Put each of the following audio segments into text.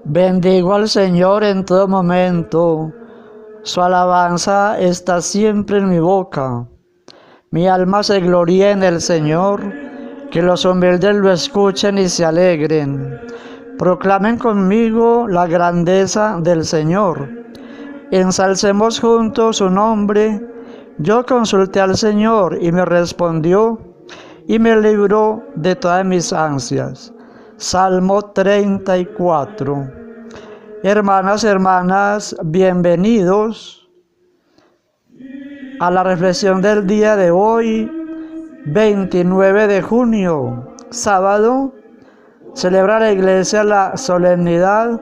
Bendigo al Señor en todo momento. Su alabanza está siempre en mi boca. Mi alma se gloría en el Señor. Que los humildes lo escuchen y se alegren. Proclamen conmigo la grandeza del Señor. Ensalcemos juntos su nombre. Yo consulté al Señor y me respondió y me libró de todas mis ansias. Salmo 34. Hermanas, bienvenidos a la reflexión del día de hoy, 29 de junio, sábado. Celebra la Iglesia la solemnidad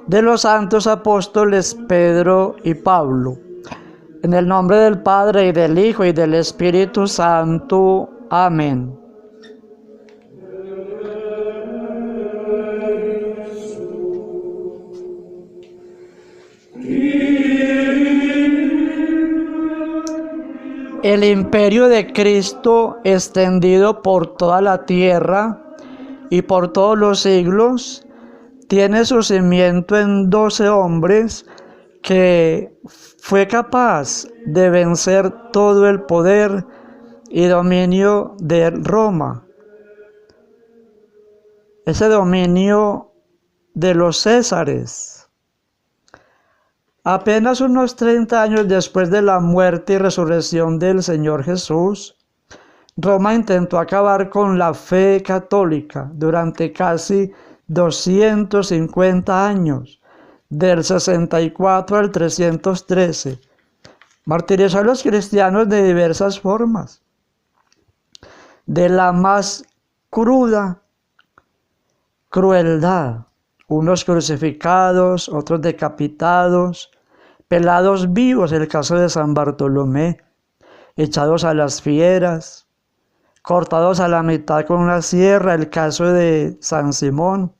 de los santos apóstoles Pedro y Pablo. En el nombre del Padre, y del Hijo, y del Espíritu Santo. Amén. El imperio de Cristo, extendido por toda la tierra y por todos los siglos, tiene su cimiento en 12 hombres que fue capaz de vencer todo el poder y dominio de Roma. Ese dominio de los Césares. Apenas unos 30 años después de la muerte y resurrección del Señor Jesús, Roma intentó acabar con la fe católica durante casi 250 años, del 64 al 313. Martirizó a los cristianos de diversas formas, de la más cruda crueldad. Unos crucificados, otros decapitados, pelados vivos, el caso de San Bartolomé, echados a las fieras, cortados a la mitad con una sierra, el caso de San Simón.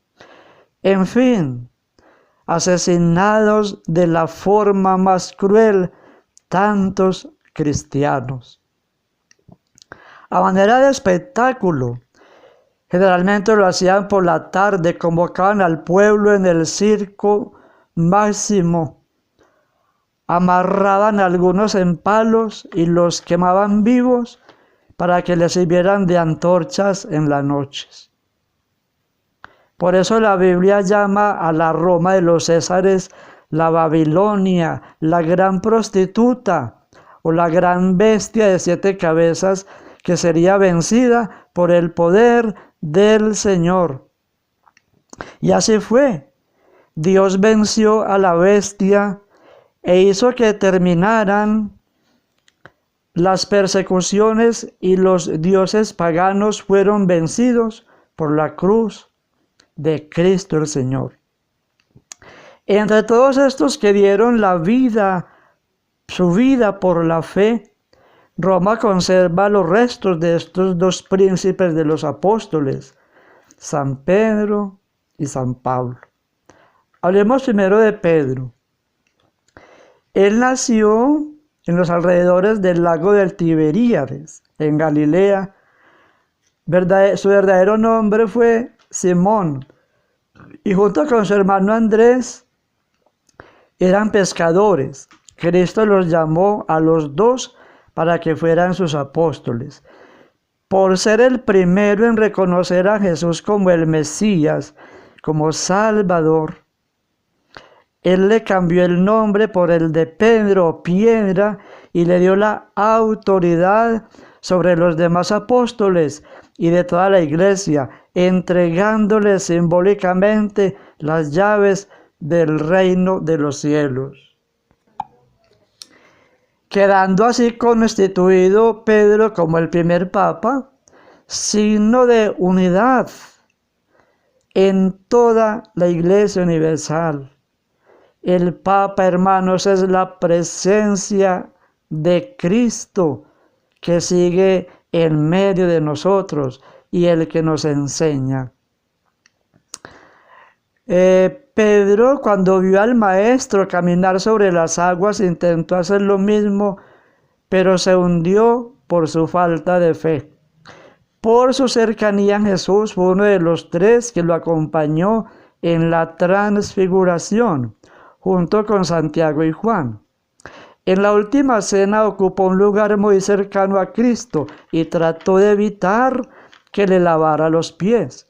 En fin, asesinados de la forma más cruel tantos cristianos. A manera de espectáculo, generalmente lo hacían por la tarde, convocaban al pueblo en el circo máximo, amarraban a algunos en palos y los quemaban vivos para que les sirvieran de antorchas en las noches. Por eso la Biblia llama a la Roma de los Césares la Babilonia, la gran prostituta o la gran bestia de 7 cabezas que sería vencida por el poder del Señor. Y así fue. Dios venció a la bestia e hizo que terminaran las persecuciones, y los dioses paganos fueron vencidos por la cruz de Cristo el Señor. Entre todos estos que dieron la vida, su vida por la fe, Roma conserva los restos de estos 2 príncipes de los apóstoles, San Pedro y San Pablo. Hablemos primero de Pedro. Él nació en los alrededores del lago del Tiberíades, en Galilea. Su verdadero nombre fue Simón, y junto con su hermano Andrés eran pescadores. Cristo los llamó a los 2 para que fueran sus apóstoles. Por ser el primero en reconocer a Jesús como el Mesías, como Salvador, Él le cambió el nombre por el de Pedro o Piedra y le dio la autoridad sobre los demás apóstoles y de toda la iglesia, entregándoles simbólicamente las llaves del reino de los cielos. Quedando así constituido Pedro como el primer papa, signo de unidad en toda la Iglesia universal. El Papa, hermanos, es la presencia de Cristo que sigue en medio de nosotros y el que nos enseña. Pedro, cuando vio al maestro caminar sobre las aguas, intentó hacer lo mismo, pero se hundió por su falta de fe. Por su cercanía a Jesús, fue uno de los 3 que lo acompañó en la transfiguración, junto con Santiago y Juan. En la última cena ocupó un lugar muy cercano a Cristo y trató de evitar que le lavara los pies.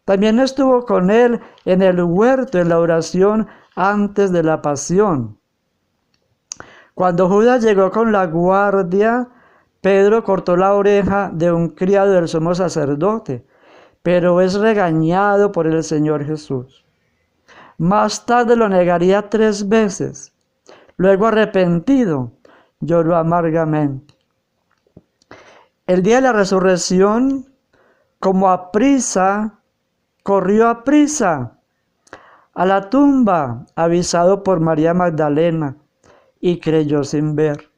También estuvo con él en el huerto en la oración antes de la pasión. Cuando Judas llegó con la guardia, Pedro cortó la oreja de un criado del sumo sacerdote, pero es regañado por el Señor Jesús. Más tarde lo negaría 3 veces. Luego, arrepentido, lloró amargamente. El día de la resurrección, como a prisa, corrió a prisa a la tumba, avisado por María Magdalena, y creyó sin ver.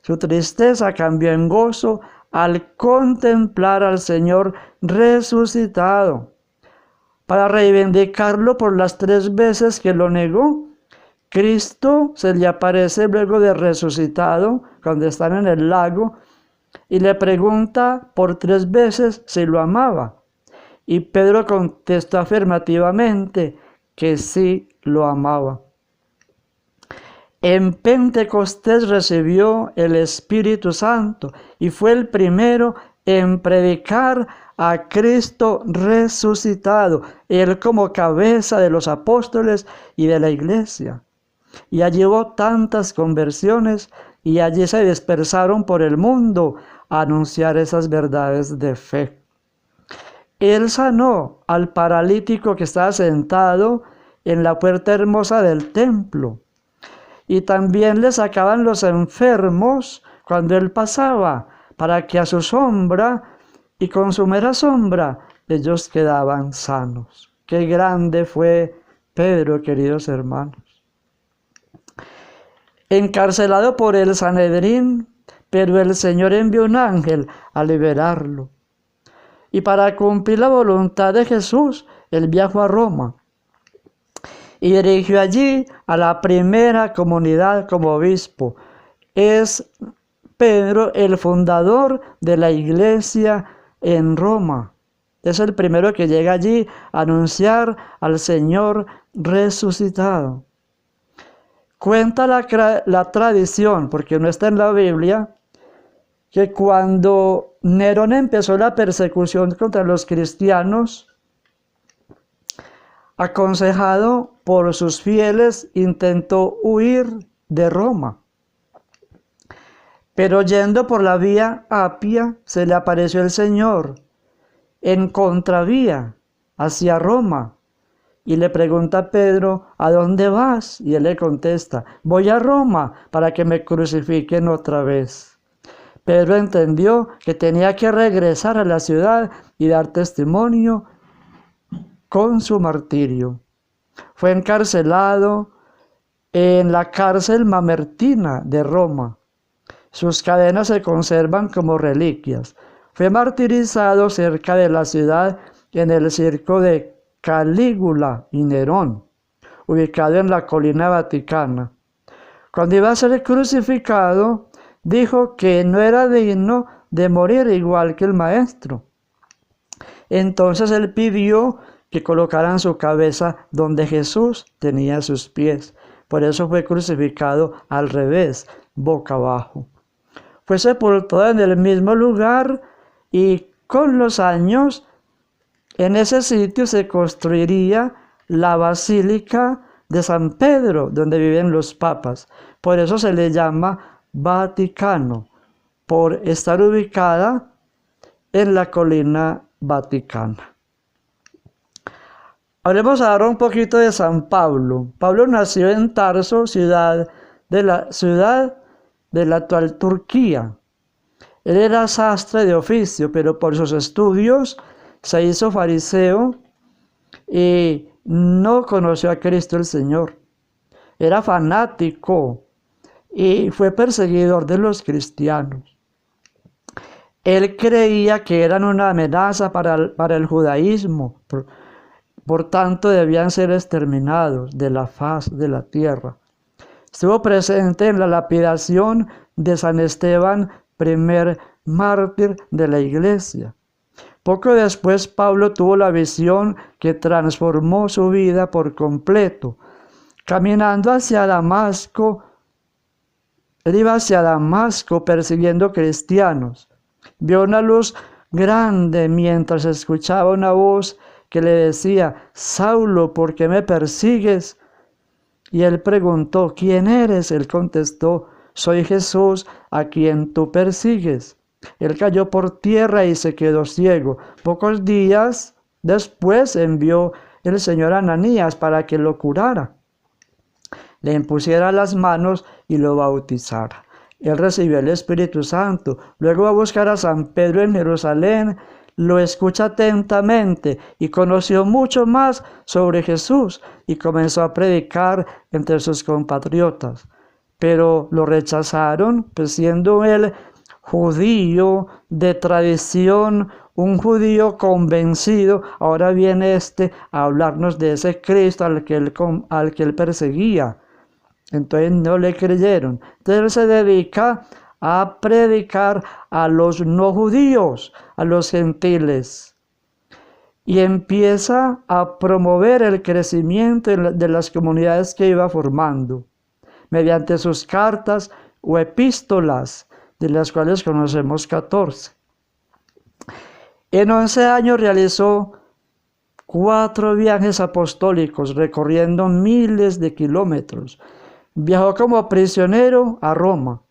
Su tristeza cambió en gozo al contemplar al Señor resucitado. Para reivindicarlo por las 3 veces que lo negó, Cristo se le aparece luego de resucitado, cuando están en el lago, y le pregunta por 3 veces si lo amaba. Y Pedro contestó afirmativamente que sí lo amaba. En Pentecostés recibió el Espíritu Santo y fue el primero en predicar a Cristo resucitado, él como cabeza de los apóstoles y de la iglesia. Y allí hubo tantas conversiones y allí se dispersaron por el mundo a anunciar esas verdades de fe. Él sanó al paralítico que estaba sentado en la puerta hermosa del templo. Y también le sacaban los enfermos cuando él pasaba, para que a su sombra y con su mera sombra ellos quedaban sanos. Qué grande fue Pedro, queridos hermanos. Encarcelado por el Sanedrín, pero el Señor envió un ángel a liberarlo. Y para cumplir la voluntad de Jesús, él viajó a Roma y dirigió allí a la primera comunidad como obispo. Es Pedro el fundador de la iglesia en Roma. Es el primero que llega allí a anunciar al Señor resucitado. Cuenta la tradición, porque no está en la Biblia, que cuando Nerón empezó la persecución contra los cristianos, aconsejado por sus fieles, intentó huir de Roma. Pero yendo por la vía Apia, se le apareció el Señor en contravía hacia Roma. Y le pregunta a Pedro, ¿a dónde vas? Y él le contesta, voy a Roma para que me crucifiquen otra vez. Pedro entendió que tenía que regresar a la ciudad y dar testimonio con su martirio. Fue encarcelado en la cárcel mamertina de Roma. Sus cadenas se conservan como reliquias. Fue martirizado cerca de la ciudad en el circo de Calígula y Nerón, ubicado en la colina vaticana. Cuando iba a ser crucificado, dijo que no era digno de morir igual que el maestro. Entonces él pidió que colocaran su cabeza donde Jesús tenía sus pies. Por eso fue crucificado al revés, boca abajo. Fue sepultado en el mismo lugar y con los años en ese sitio se construiría la Basílica de San Pedro, donde viven los papas. Por eso se le llama Vaticano, por estar ubicada en la colina vaticana. Hablemos ahora un poquito de San Pablo. Pablo nació en Tarso, ciudad de la actual Turquía. Él era sastre de oficio, pero por sus estudios se hizo fariseo y no conoció a Cristo el Señor. Era fanático y fue perseguidor de los cristianos. Él creía que eran una amenaza para el judaísmo, por tanto debían ser exterminados de la faz de la tierra. Estuvo presente en la lapidación de San Esteban, primer mártir de la iglesia. Poco después Pablo tuvo la visión que transformó su vida por completo. Caminando hacia Damasco, él iba hacia Damasco persiguiendo cristianos. Vio una luz grande mientras escuchaba una voz que le decía: Saulo, ¿por qué me persigues? Y él preguntó: ¿quién eres? Él contestó: soy Jesús, a quien tú persigues. Él cayó por tierra y se quedó ciego. Pocos días después envió el Señor a Ananías para que lo curara, le impusiera las manos y lo bautizara. Él recibió el Espíritu Santo. Luego va a buscar a San Pedro en Jerusalén, lo escucha atentamente y conoció mucho más sobre Jesús y comenzó a predicar entre sus compatriotas. Pero lo rechazaron, pues siendo él judío de tradición, un judío convencido, ahora viene a hablarnos de ese Cristo al que él perseguía. Entonces no le creyeron. Entonces él se dedica a predicar a los no judíos, a los gentiles, y empieza a promover el crecimiento de las comunidades que iba formando mediante sus cartas o epístolas, de las cuales conocemos 14. En 11 años realizó 4 viajes apostólicos, recorriendo miles de kilómetros. Viajó como prisionero a Roma,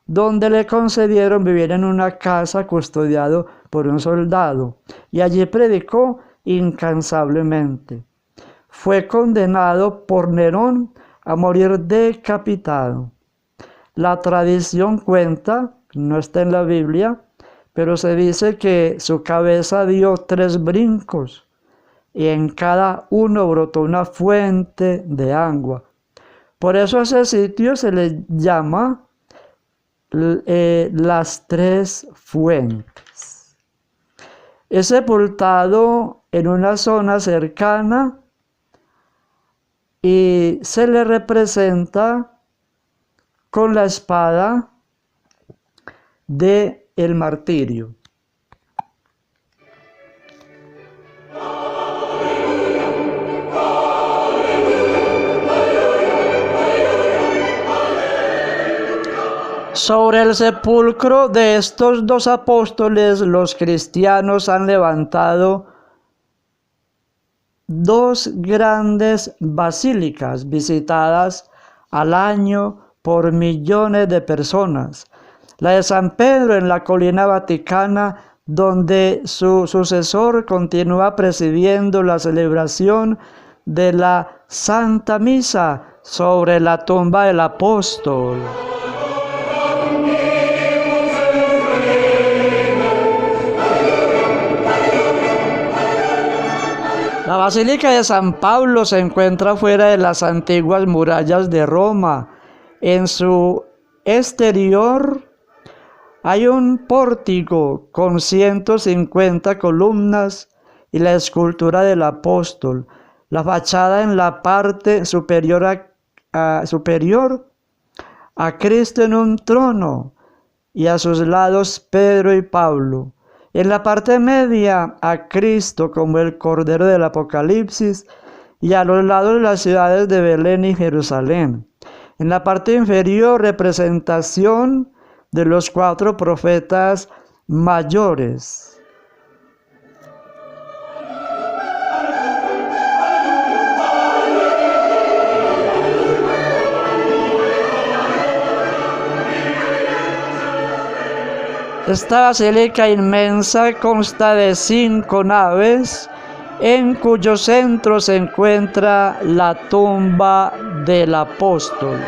donde le concedieron vivir en una casa custodiado por un soldado, y allí predicó incansablemente. Fue condenado por Nerón a morir decapitado. La tradición cuenta, no está en la Biblia, pero se dice que su cabeza dio 3 brincos y en cada uno brotó una fuente de agua. Por eso a ese sitio se le llama las 3 fuentes. Es sepultado en una zona cercana y se le representa con la espada de el martirio. Sobre el sepulcro de estos 2 apóstoles, los cristianos han levantado 2 grandes basílicas visitadas al año por millones de personas. La de San Pedro en la colina vaticana, donde su sucesor continúa presidiendo la celebración de la Santa Misa sobre la tumba del apóstol. La Basílica de San Pablo se encuentra fuera de las antiguas murallas de Roma. En su exterior hay un pórtico con 150 columnas y la escultura del apóstol. La fachada en la parte superior a Cristo en un trono y a sus lados Pedro y Pablo. En la parte media a Cristo como el Cordero del Apocalipsis y a los lados las ciudades de Belén y Jerusalén. En la parte inferior representación de los 4 profetas mayores. Esta basílica inmensa consta de 5 naves, en cuyo centro se encuentra la tumba del apóstol.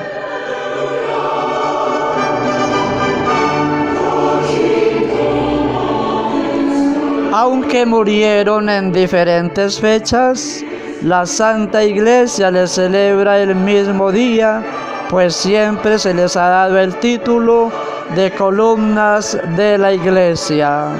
Aunque murieron en diferentes fechas, la Santa Iglesia les celebra el mismo día, pues siempre se les ha dado el título de columnas de la Iglesia.